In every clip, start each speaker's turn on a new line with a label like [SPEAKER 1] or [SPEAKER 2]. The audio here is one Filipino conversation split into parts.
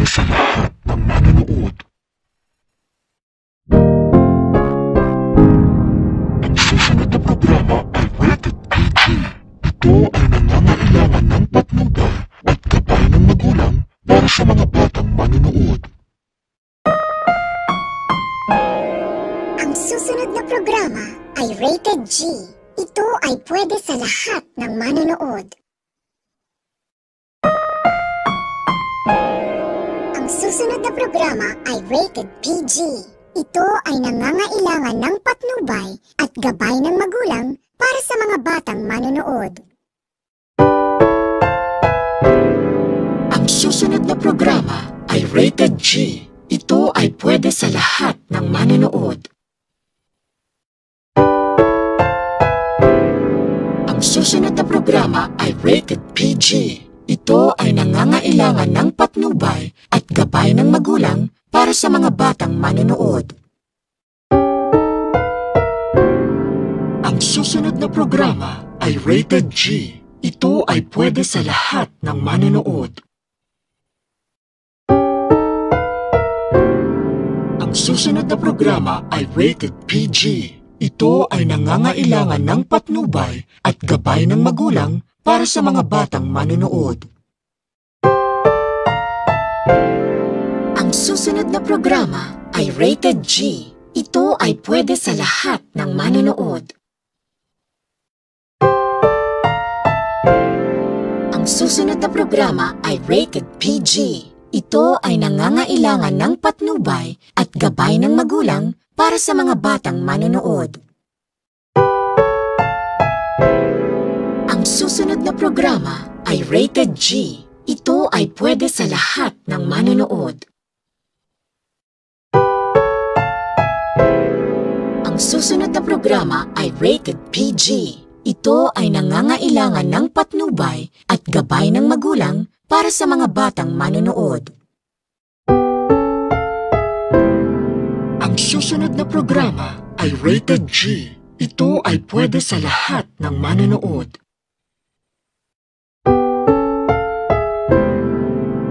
[SPEAKER 1] sa lahat ng manonood. Ang susunod na programa ay rated PG. Ito ay nangangailangan ng patnubay at gabay ng magulang para sa mga batang manonood.
[SPEAKER 2] Ang susunod na programa ay rated G. Ito ay pwede sa lahat ng manonood. Ang susunod na programa ay rated PG. Ito ay nangangailangan ng patnubay at gabay ng magulang para sa mga batang manonood.
[SPEAKER 3] Ang susunod na programa ay rated G. Ito ay pwede sa lahat ng manonood. Ang susunod na programa ay rated PG. Ito ay nangangailangan ng patnubay at gabay ng magulang para sa mga batang manonood. Ang susunod na programa ay rated G. Ito ay pwede sa lahat ng manonood. Ang susunod na programa ay rated PG. Ito ay nangangailangan ng patnubay at gabay ng magulang para sa mga batang manonood. Ang susunod na programa ay rated G. Ito ay pwede sa lahat ng manonood. Ang susunod na programa ay rated PG. Ito ay nangangailangan ng patnubay at gabay ng magulang para sa mga batang manonood. Ang susunod na programa ay rated G. Ito ay pwede sa lahat ng manonood. Ang susunod na programa ay rated PG. Ito ay nangangailangan ng patnubay at gabay ng magulang para sa mga batang manonood. Ang susunod na programa ay rated G. Ito ay pwede sa lahat ng manonood.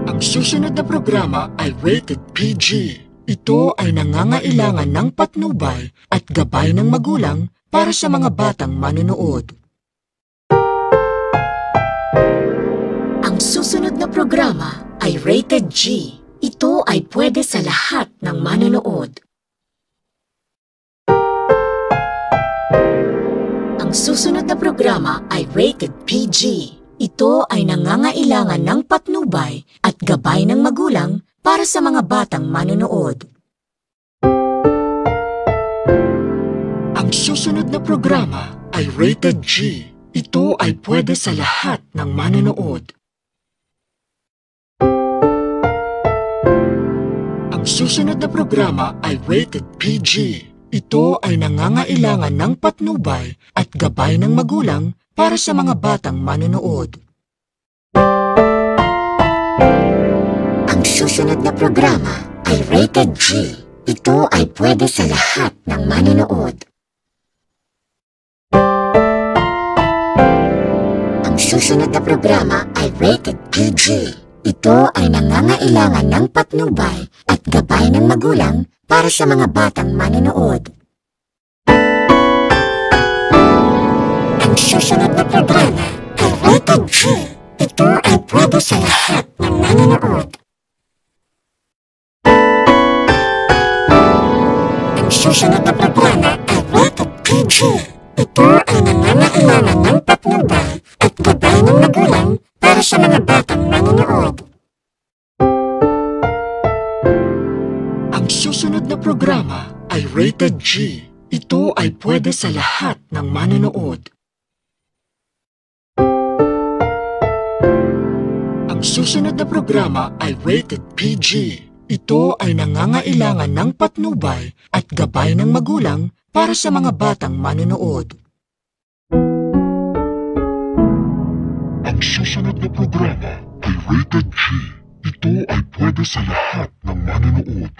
[SPEAKER 3] Ang susunod na programa ay rated PG. Ito ay nangangailangan ng patnubay at gabay ng magulang para sa mga batang manonood. Ang susunod na programa ay rated G. Ito ay pwede sa lahat ng manonood. Ang susunod na programa ay rated PG. Ito ay nangangailangan ng patnubay at gabay ng magulang para sa mga batang manonood. Ang susunod na programa ay rated G. Ito ay pwede sa lahat ng manonood. Ang susunod na programa ay rated PG. Ito ay nangangailangan ng patnubay at gabay ng magulang para sa mga batang manonood.
[SPEAKER 2] Ang susunod na programa ay rated G. Ito ay pwede sa lahat ng manonood. Ang susunod na programa ay rated PG. Ito ay nangangailangan ng patnubay at gabay ng magulang para sa mga batang manonood. Ang susunod na programa ay rated G. Ito ay pwede sa lahat ng manonood. Ang susunod na programa ay rated PG. Ito ay nangangailangan ng patnubay at gabay ng magulang para sa mga batang manonood.
[SPEAKER 3] Ang susunod na programa ay rated G. Ito ay pwede sa lahat ng manonood. Ang susunod na programa ay rated PG. Ito ay nangangailangan ng patnubay at gabay ng magulang para sa mga batang manonood.
[SPEAKER 1] Ang susunod na programa ay rated G. Ito ay pwede sa lahat ng manonood.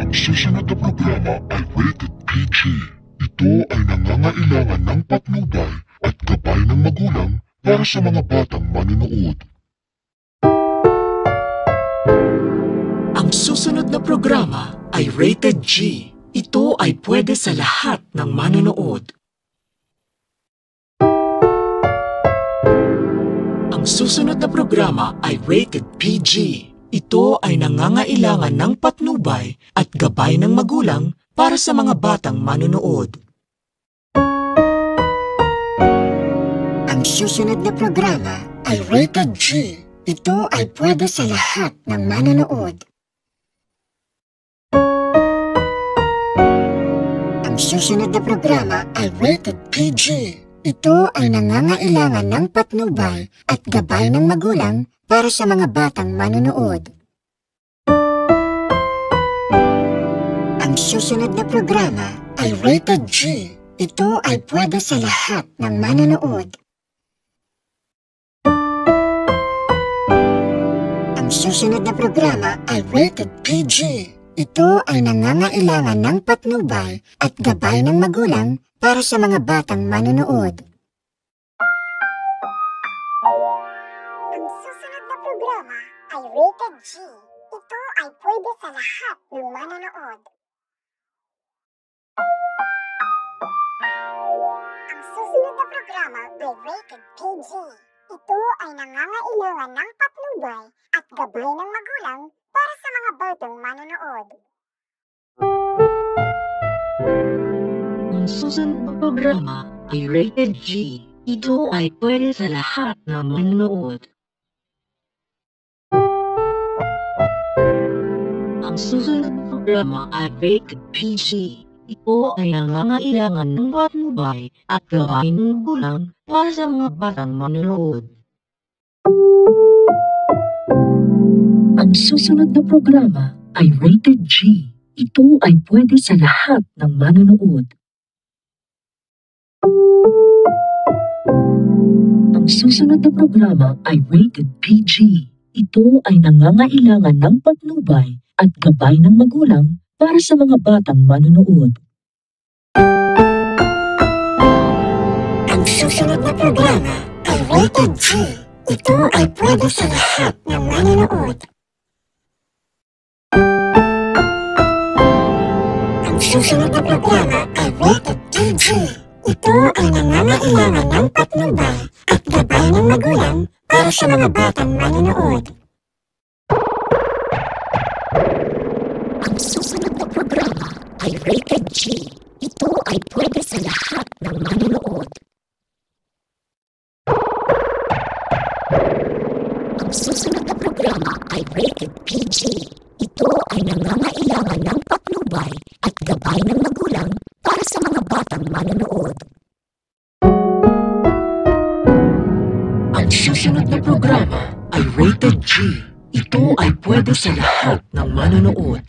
[SPEAKER 1] Ang susunod na programa ay rated PG. Ito ay nangangailangan ng patnubay at gabay ng magulang para sa mga batang manonood.
[SPEAKER 3] Ang susunod na programa ay Rated G. Ito ay pwede sa lahat ng manonood. Ang susunod na programa ay Rated PG. Ito ay nangangailangan ng patnubay at gabay ng magulang para sa mga batang manonood.
[SPEAKER 2] Ang susunod na programa ay Rated G. Ito ay pwede sa lahat ng manonood. Ang susunod na programa ay Rated PG. Ito ay nangangailangan ng patnubay at gabay ng magulang para sa mga batang manonood. Ang susunod na programa ay Rated G. Ito ay pwede sa lahat ng manonood. Ang susunod na programa ay Rated PG. Ito ay nangangailangan ng patnubay at gabay ng magulang para sa mga batang manonood. Ang susunod na programa ay Rated G. Ito ay pwede sa lahat ng manonood. Ang susunod na programa ay Rated PG. Ito ay nangangailangan ng patnubay at gabay ng magulang para sa mga batang manonood.
[SPEAKER 3] Ang susunod na programa ay Rated G. Ito ay pwede sa lahat ng manonood. Ang susunod na programa ay Rated PG. Ito ay nangangailangan ng patnubay at gabay ng magulang para sa mga batang manonood. Ang susunod na programa ay Rated G. Ito ay pwede sa lahat ng manonood. Ang susunod na programa ay Rated PG. Ito ay nangangailangan ng patnubay at gabay ng magulang para sa mga batang manonood.
[SPEAKER 2] Ang susunod na programa ay Rated G. Ito ay pwede sa lahat ng manonood. Ang susunod na programa ay Rated PG. Ito ay nangangailangan ng patnubay at gabay ng magulang para sa mga batang manonood. Ang susunod na programa ay Rated G. Ito ay pwede sa lahat ng manonood. Ang susunod na programa ay Rated PG. Ito ay nangangailangan ng patnubay at gabay ng magulang para sa mga batang manonood.
[SPEAKER 3] Ang susunod na programa ay Rated G. Ito ay pwede sa lahat ng manonood.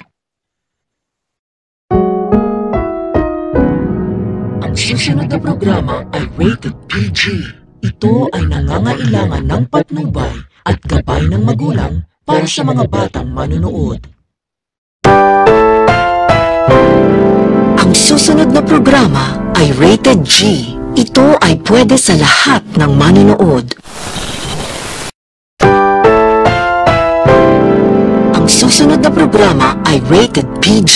[SPEAKER 3] Ang susunod na programa ay Rated PG. Ito ay nangangailangan ng patnubay at gabay ng magulang para sa mga batang manonood. Ang susunod na programa ay Rated G. Ito ay pwede sa lahat ng manonood. Ang susunod na programa ay Rated PG.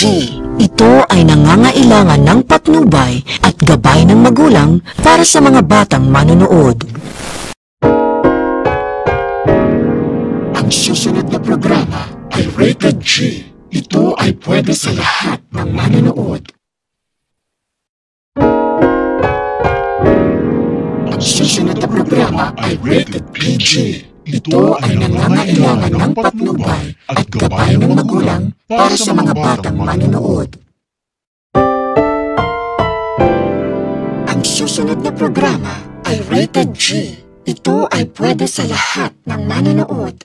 [SPEAKER 3] Ito ay nangangailangan ng patnubay at gabay ng magulang para sa mga batang manonood.
[SPEAKER 1] Ang susunod na programa ay Rated G. Ito ay pwede sa lahat ng manonood. Ang susunod na programa ay Rated PG. Ito ay nangangailangan ng patnubay at gabay ng magulang para sa mga batang manonood.
[SPEAKER 2] Ang susunod na programa ay Rated G. Ito ay pwede sa lahat ng manonood.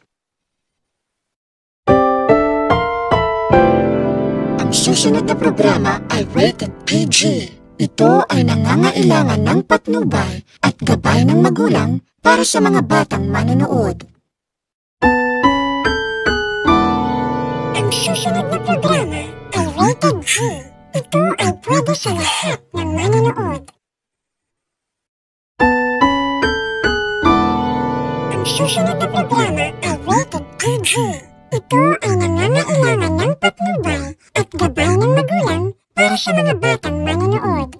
[SPEAKER 2] Ang susunod na programa ay Rated PG. Ito ay nangangailangan ng patnubay at gabay ng magulang para sa mga batang manonood. Ang susunod na programa ay Rated G. Ito ay pwede sa lahat ng manonood. susunod na programa ay rated PG. Ito ay nangangailangan ng patnubay at gabay ng magulang para sa mga batang manonood.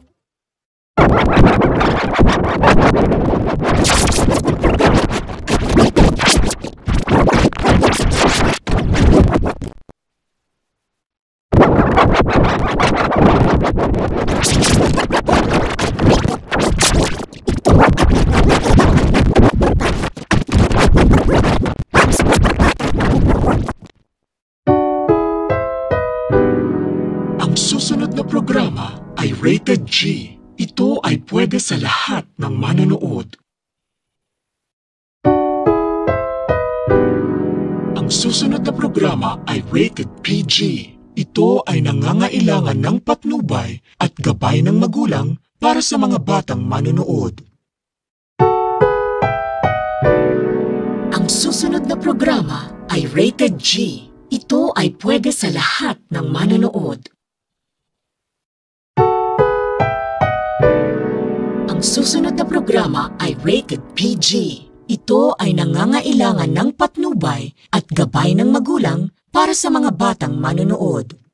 [SPEAKER 3] Ang susunod na programa ay rated G. Ito ay pwede sa lahat ng manonood. Ang susunod na programa ay rated PG. Ito ay nangangailangan ng patnubay at gabay ng magulang para sa mga batang manonood. Ang susunod na programa ay rated G. Ito ay pwede sa lahat ng manonood. Ang susunod na programa ay rated PG. Ito ay nangangailangan ng patnubay at gabay ng magulang para sa mga batang manonood.